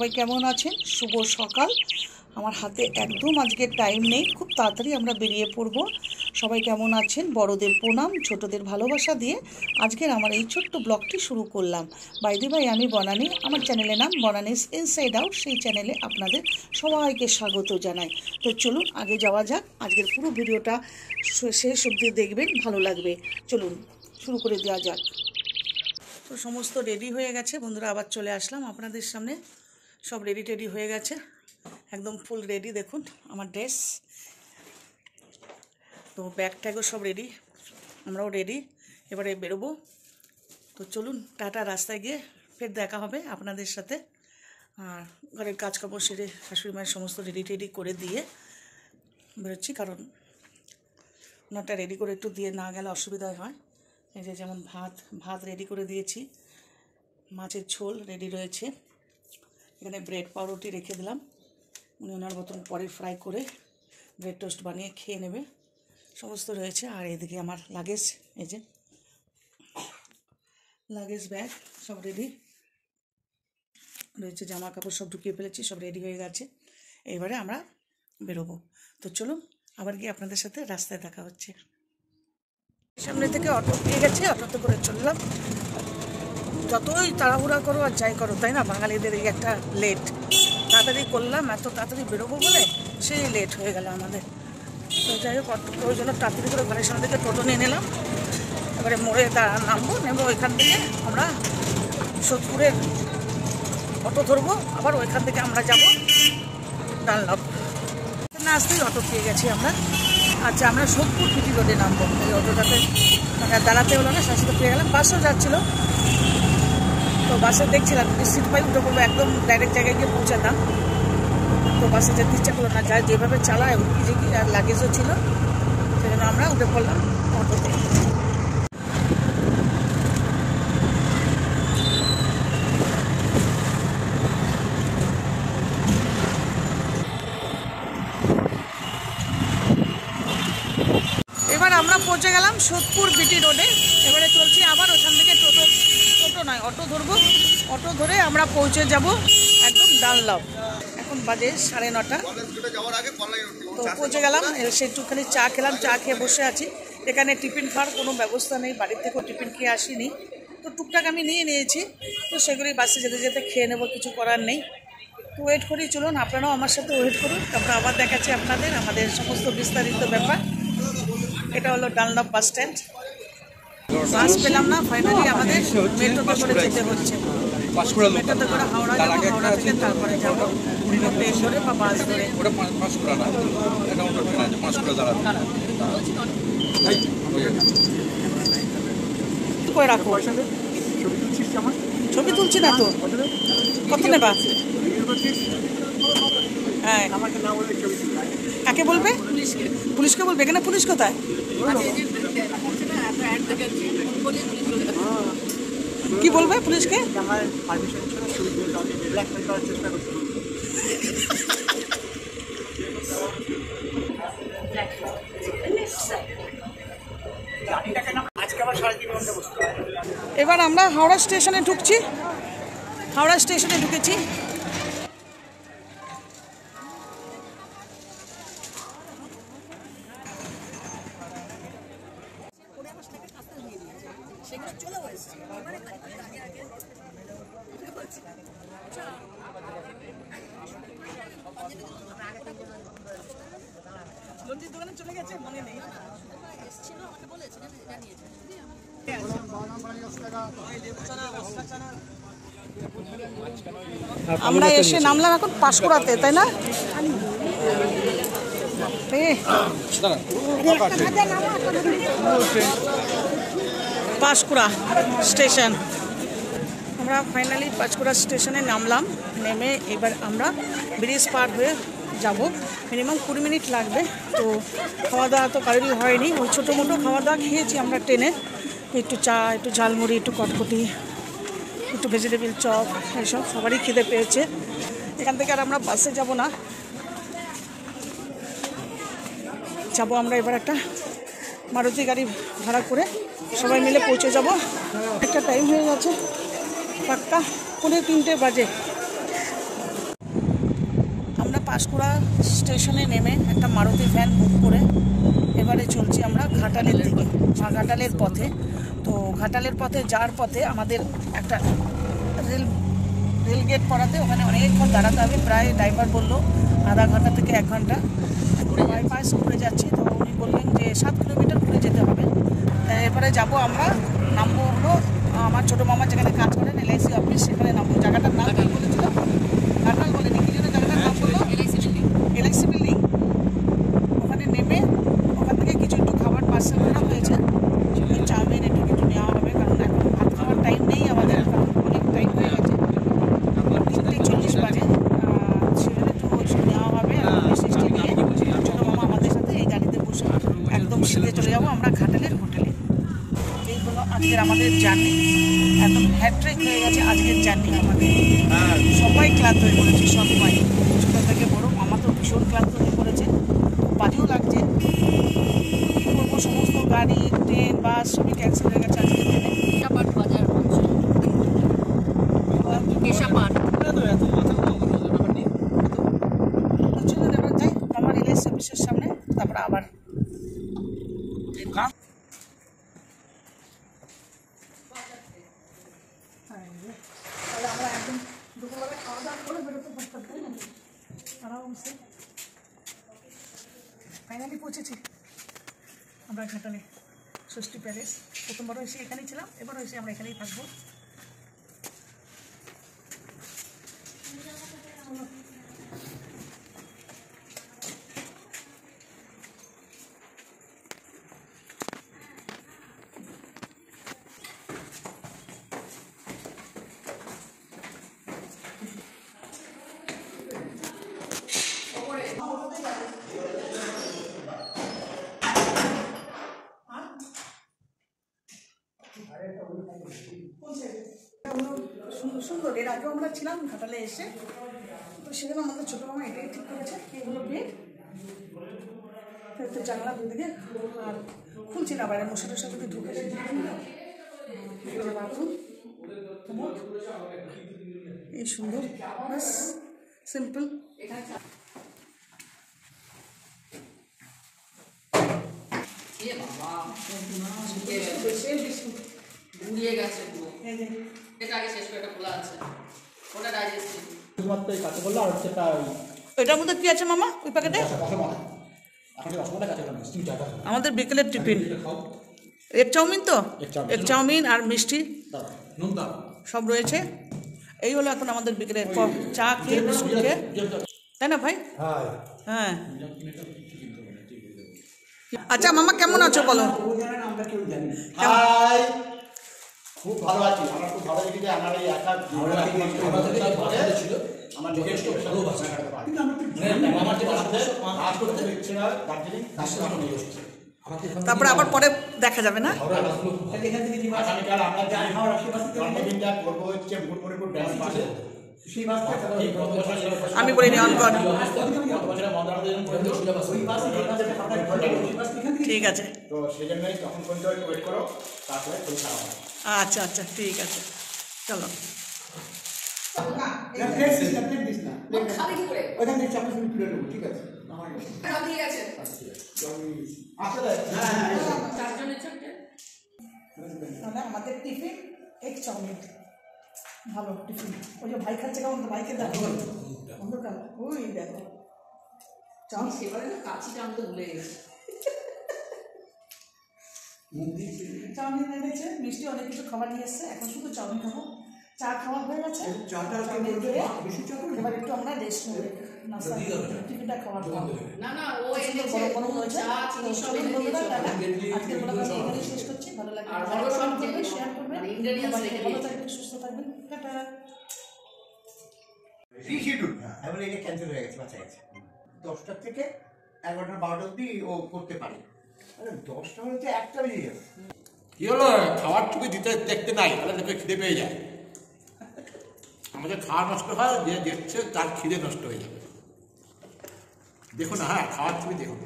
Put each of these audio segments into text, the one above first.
সবাই কেমন আছেন? শুভ সকাল। আমার হাতে একদম আজকে টাইম নেই, খুব তাড়াতাড়ি আমরা বেরিয়ে পড়ব। সবাই কেমন আছেন? বড়দের প্রণাম, ছোটদের ভালোবাসা দিয়ে আজকের আমার এই ছোট্ট ব্লগটি শুরু করলাম। বাইদি ভাই, আমি বনানী, আমার চ্যানেলের নাম বনানীস ইনসাইড আউট। সেই চ্যানেলে আপনাদের সবাইকে স্বাগত জানাই। তো চলুন আগে যাওয়া যাক। আজকের পুরো ভিডিওটা শেষ অবধি দেখবেন, ভালো লাগবে। চলুন শুরু করে দেওয়া যাক। তো সমস্ত রেডি হয়ে গেছে বন্ধুরা, আবার চলে আসলাম আপনাদের সামনে। সব রেডি টেডি হয়ে গেছে, একদম ফুল রেডি। দেখুন আমার ড্রেস, তো ব্যাগ ট্যাগও সব রেডি, আমরাও রেডি। এবারে বেরোবো। তো চলুন টাটা, রাস্তায় গিয়ে ফের দেখা হবে আপনাদের সাথে। আর ঘরের কাজকাপড় সেরে শাশুড়ি মায়ের সমস্ত রেডি টেডি করে দিয়ে বেরোচ্ছি, কারণ ওনারটা রেডি করে একটু দিয়ে না গেলে অসুবিধা হয়। এই যে যেমন ভাত রেডি করে দিয়েছি, মাছের ঝোল রেডি রয়েছে, এখানে ব্রেড পাউরুটি রেখে দিলাম। উনি ওনার মতন পরে ফ্রাই করে ব্রেড টোস্ট বানিয়ে খেয়ে নেবে, সমস্ত রয়েছে। আর এদিকে আমার লাগেজ, এই যে লাগেজ ব্যাগ সব রেডি রয়েছে, জামা কাপড় সব ঢুকিয়ে ফেলেছি, সব রেডি হয়ে গেছে। এইবারে আমরা বেরোবো। তো চলুন আবার গিয়ে আপনাদের সাথে রাস্তায় দেখা হচ্ছে। সামনে থেকে অটো পেয়ে গেছে, অটোতে করে চললাম। যতই তাড়াহুড়া করো আর যাই করো, তাই না, বাঙালিদের এই একটা লেট। তাড়াতাড়ি করলাম, এত তাড়াতাড়ি বেরোবো বলে সেই লেট হয়ে গেল আমাদের। তো যাই হোক, ওই জন্য তাড়াতাড়ি করে ঘরের সামনে থেকে টোটো নিয়ে নিলাম। এবারে মোড়ে নেবো ওইখান থেকে আমরা সোদপুরের অটো ধরবো, আবার ওইখান থেকে আমরা যাবো ডানলপ। না আসতেই অটো পেয়ে গেছি আমরা। আচ্ছা, আমরা সোদপুর পিটি রোডে নামবো। এই অটোটাতে মানে দাঁড়াতে হলো না, সাথে পেয়ে গেলাম। বাসও যাচ্ছিলো, তো বাসে দেখছিলাম সিট পাই, উঠে পড়বো, একদম ডাইরেক্ট জায়গায় গিয়ে পৌঁছাতাম। তো বাসে যেতে ইচ্ছা করলো না, যায় যেভাবে চালায় উঠকি আর লাগেজও ছিল, সেই জন্য আমরা উঠে পড়লাম অটোতে। এবার আমরা পৌঁছে গেলাম সোদপুর বিটি রোডে। এবারে চলছি আবার ওখান থেকে টোটো নয়, অটো ধরবো। অটো ধরে আমরা পৌঁছে যাব একদম ডানলপ। এখন বাজে 9:30। তো পৌঁছে গেলাম, এসে একটুখানি চা খেলাম, চা খেয়ে বসে আছি। এখানে টিফিন খাওয়ার কোনো ব্যবস্থা নেই, বাড়ির থেকেও টিফিন খেয়ে আসিনি, তো টুকটাক আমি নিয়েছি। তো সেগুলি বাসে যেতে যেতে খেয়ে নেবো, কিছু করার নেই। তো ওয়েট করি, চলুন আপনারাও আমার সাথে ওয়েট করুন। তারপর আবার দেখাচ্ছি আপনাদের আমাদের সমস্ত বিস্তারিত ব্যাপার। এটা হলো ডানলপ বাস স্ট্যান্ড। বাস পেলাম না, ফাইনালি আমাদের মেট্রোতে করে যেতে হচ্ছে। মেট্রোতে করে হাওড়া যাবো, হাওড়া থেকে তারপরে যাবো ট্রেন ধরে বা বাস ধরে। করে রাখো, ছবি তুলছি না তো, কত নেবা? হ্যাঁ, কাকে বলবে? পুলিশকে বলবে। এখানে পুলিশ কোথায়? কি বলবে পুলিশকে? এবার আমরা হাওড়া স্টেশনে ঢুকছি, হাওড়া স্টেশনে ঢুকেছি। দোকানে চলে গেছে, মনে নেই। আমরা এসে নামলাম এখন পাঁশকুড়াতে, তাই না? পাঁশকুড়া স্টেশন, আমরা ফাইনালি পাঁশকুড়া স্টেশনে নামলাম। নেমে এবার আমরা ব্রিজ পার হয়ে যাব, মিনিমাম 20 মিনিট লাগবে। তো খাওয়া দাওয়া তো কারোরই হয়নি, ওই ছোটো মোটো খাওয়া দাওয়া খেয়েছি আমরা ট্রেনে। একটু চা, একটু ঝালমুড়ি, একটু কটকটি, একটু ভেজিটেবিল চপ, এইসব সবারই খিদে পেয়েছে। এখান থেকে আর আমরা বাসে যাব না, যাবো আমরা এবার একটা মারুতি গাড়ি ভাড়া করে সবাই মিলে পৌঁছে যাব। একটা টাইম হয়ে গেছে, পাক্কা 3:45 বাজে। পাঁশকুড়া স্টেশনে নেমে একটা মারুতি ভ্যান বুক করে এবারে চলছি আমরা ঘাটালের দিকে, ঘাটালের পথে। তো ঘাটালের পথে যাওয়ার পথে আমাদের একটা রেলগেট পড়াতে, ওখানে অনেকক্ষণ দাঁড়াতে হবে, প্রায় ড্রাইভার বললো আধা ঘন্টা থেকে 1 ঘন্টা। বাইপাস ঘুরে যাচ্ছি, তো উনি বললেন যে 7 কিলোমিটার ঘুরে যেতে হবে। এরপরে যাব আমরা, নামবো হলো আমার ছোটো মামা যেখানে কাজ করেন LIC অফিস, সেখানে নামবো। জায়গাটার নাম কি বলেছিল? ঘাটাল বলেনি, কি জন্য জায়গাটার নাম বললো? LIC building. ওখানে নেমে ওখান থেকে কিছু একটু খাবার পার্সেল করা হয়েছে, চাউমিন একটু কিছু নেওয়া হবে, কারণ এখন ভাত খাওয়ার টাইম নেই আমাদের, অনেক টাইম হয়ে গেছে, 3:40 বাজে। সেখানে একটু ওইসব নেওয়া হবে, মিষ্টি নিয়ে ছোটো মামা আমাদের সাথে এই গাড়িতে বসে একদম সিধে চলে যাবো আমরা ঘাটালের হোটেলে। এই হলো আজকের আমাদের জার্নি, একদম হ্যাট্রিক হয়ে গেছে আজকের জার্নি আমাদের। সবাই ক্লান্ত হয়ে পড়েছে, সবাই, ছোটো থেকে বড়। মামা তো ভীষণ ক্লান্ত হয়ে পড়েছে, বাজেও লাগছে। কী করবো, সমস্ত গাড়ি, ট্রেন, বাস সবই ক্যান্সেল হয়ে গেছে আজকের দিনে। চলুন এবার যাই আমার LIC অফিসের সামনে, তারপর আবার তাহলে আমরা একদম দুপুরবেলা খাওয়া দাওয়া করে বেরোতে পারতাম, তাই না? আরামসে ফাইনালি পৌঁছেছি আমরা ঘাটালে ষষ্ঠী প্যালেস। প্রথমবারও এসে এখানেই ছিলাম, এবারও এসে আমরা এখানেই থাকবো। সুন্দর সুন্দর, এর আগেও আমরা ছিলাম ঘাটালে এসে, তো সেখানে আমাদের ছোটো মামা এটাই ঠিক করেছে, এগুলো বেড, তো জানলা দুদিকে, আর খুলছি না বাইরে, মশা টশা যদি ঢুকে যায় বাথরুম। এই সুন্দর, বাস সিম্পল। এটার মধ্যে কি আছে মামা ওই প্যাকেটে? আমাদের বিকেলের টিফিন এগ চাউমিন, তো এগ চাউমিন আর মিষ্টি সব রয়েছে। এই হলো এখন আমাদের বিকেলের চা খেয়ে বিস্কুট খেয়ে, তাই না ভাই? হ্যাঁ। আচ্ছা মামা কেমন আছো বলো? খুব ভালো আছি, আমার খুব ভালো লেগেছে। আমার এই একা ছিল আমার যথেষ্ট ভালোবাসা, তারপরে আবার পরে দেখা যাবে না? আমি বলিনি অন কর, ঠিক আছে। তো সেই জন্যই তখন পর্যন্ত ওয়েট করো, তারপরে আচ্ছা আচ্ছা ঠিক আছে, চলো। আমাদের টিফিন এগ চাউমিন, ভালো টিফিন। ওই যে ভাই খাচ্ছে, কেমন ভাইকে দেখো, অন্ধকার ওই দেখো চাউমিন, সেবারে কাছিটা আমি তো ভুলে গেছি। চাউমিন এনেছে, মিষ্টি অনেক কিছু খাবার নিয়ে এসছে, এখন শুধু চাউমিন খাবো। চা খাওয়া হয়ে গেছে, এবার একটু আমরা রেস্ট নেব, নাস্তা টিফিনটা খাওয়ার পর। আজকের ব্লগ আমি এখানেই শেষ করছি। ভালো লাগবে শেয়ার করবেন, ভালো থাকবেন, সুস্থ থাকবেন, টাটা। এটা ক্যান্সেল হয়ে গেছে, বাঁচা গেছে। 10টা থেকে 11টা 12টা অব্দি ও করতে পারে, 10টা হলে 1টা বেজে যাবে। কি হলো, খাবার টুকু দিতে দেখতে নাই, তাহলে লোকে খিদে পেয়ে যায়। আমাদের খাওয়া নষ্ট হয়, যে দেখছে তার খিদে নষ্ট হয়ে যাবে। দেখুন, হ্যাঁ খাওয়ার টুকু দেখুন।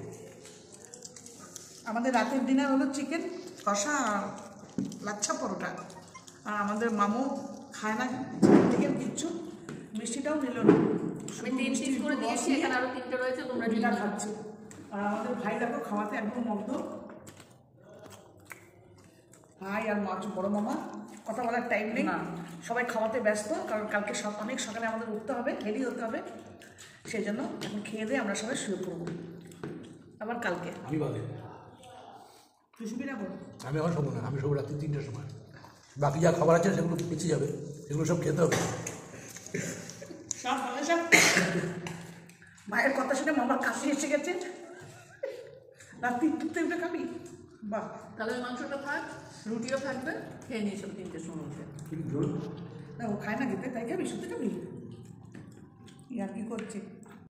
আমাদের রাতের ডিনার হলো চিকেন কষা, লাচ্ছা পরোটা। আর আমাদের মামু খায় না চিকেন কিচ্ছু, মিষ্টিটাও নিল না, আমি 3 পিস করে দিয়েছি, এখানে আরো 3টে রয়েছে, তোমরা রুটিটা নিয়ে খাচ্ছে। আর আমাদের ভাই দেখো খাওয়াতে একদম মগ্ন। ভাই আর মা বড় মামা কথা বলার টাইম নেই, না। সবাই খাওয়াতে ব্যস্ত, কারণ কালকে অনেক সকালে আমাদের উঠতে হবে, রেডি হতে হবে, সেই জন্য এখন খেয়ে দিয়ে আমরা সবাই শুয়ে পড়বো আবার কালকে। আমি বাদে, তুই শুবি না বল? আমি এখন শোবো না, আমি শোবো রাত্রি 3টার সময়। বাকি যা খাবার আছে সেগুলো বেঁচে যাবে, সেগুলো সব খেতে হবে। সব ভালো সব। মায়ের কথা শুনে মামার কাশি এসে গেছে। রাত্রি 3টে খাবি? বাহ, তাহলে ওই মাংসটা থাক, রুটিও থাকবে, খেয়ে নিয়ে সব 3টের সময় উঠে। না ও খায় না খেতে, তাই খাবি? শুতে খাবি? ইয়ার কি করছে?